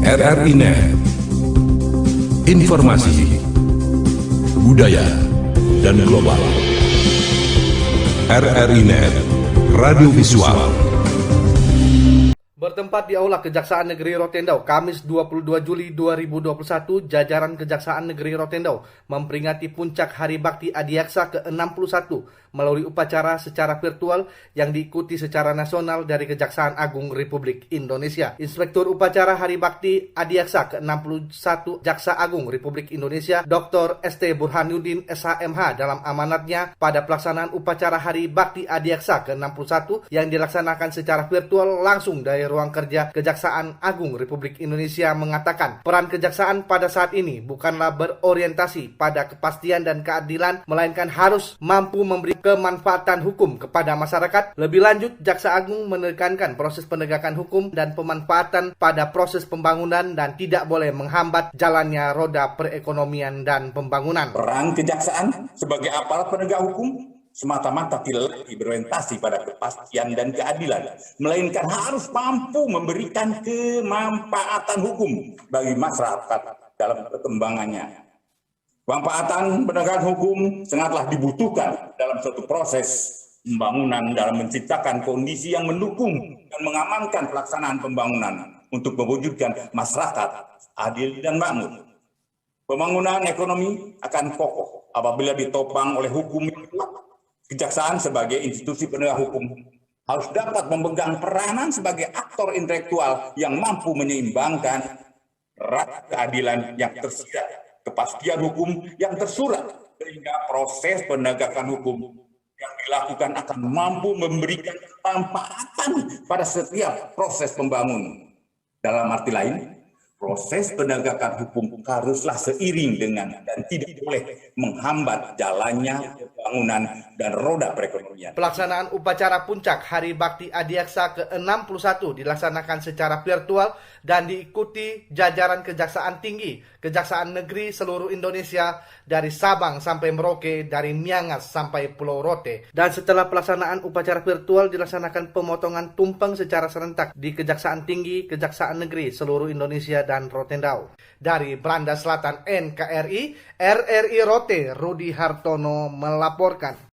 RRI Net. Informasi, budaya, dan global. RRI Net, radio visual. Bertempat di Aula Kejaksaan Negeri Rotendau, Kamis 22 Juli 2021, jajaran Kejaksaan Negeri Rotendau memperingati puncak Hari Bakti Adiaksa ke-61 melalui upacara secara virtual yang diikuti secara nasional dari Kejaksaan Agung Republik Indonesia. Inspektur Upacara Hari Bakti Adiaksa ke-61 Jaksa Agung Republik Indonesia, Dr. St. Burhanuddin SHMH dalam amanatnya pada pelaksanaan upacara Hari Bakti Adiaksa ke-61 yang dilaksanakan secara virtual langsung dari ruang kerja Kejaksaan Agung Republik Indonesia mengatakan, peran kejaksaan pada saat ini bukanlah berorientasi pada kepastian dan keadilan, melainkan harus mampu memberi kemanfaatan hukum kepada masyarakat. Lebih lanjut, Jaksa Agung menekankan proses penegakan hukum dan pemanfaatan pada proses pembangunan dan tidak boleh menghambat jalannya roda perekonomian dan pembangunan. Peran kejaksaan sebagai aparat penegak hukum semata-mata tidak lagi berorientasi pada kepastian dan keadilan, melainkan harus mampu memberikan kemanfaatan hukum bagi masyarakat dalam perkembangannya. Kemanfaatan penegakan hukum sangatlah dibutuhkan dalam suatu proses pembangunan dalam menciptakan kondisi yang mendukung dan mengamankan pelaksanaan pembangunan untuk mewujudkan masyarakat adil dan makmur. Pembangunan ekonomi akan kokoh apabila ditopang oleh hukum yang kuat. Kejaksaan sebagai institusi penegak hukum harus dapat memegang peranan sebagai aktor intelektual yang mampu menyeimbangkan rasa keadilan yang tersirat, kepastian hukum yang tersurat, sehingga proses penegakan hukum yang dilakukan akan mampu memberikan kemanfaatan pada setiap proses pembangunan. Dalam arti lain, proses penegakan hukum haruslah seiring dengan dan tidak boleh menghambat jalannya pembangunan dan roda perekonomian. Pelaksanaan upacara puncak Hari Bakti Adiaksa ke-61 dilaksanakan secara virtual dan diikuti jajaran Kejaksaan Tinggi, Kejaksaan Negeri seluruh Indonesia dari Sabang sampai Merauke, dari Miangas sampai Pulau Rote. Dan setelah pelaksanaan upacara virtual dilaksanakan pemotongan tumpeng secara serentak di Kejaksaan Tinggi, Kejaksaan Negeri seluruh Indonesia dan Rotendau. Dari Belanda Selatan NKRI, RRI Rote, Rudi Hartono melaporkan.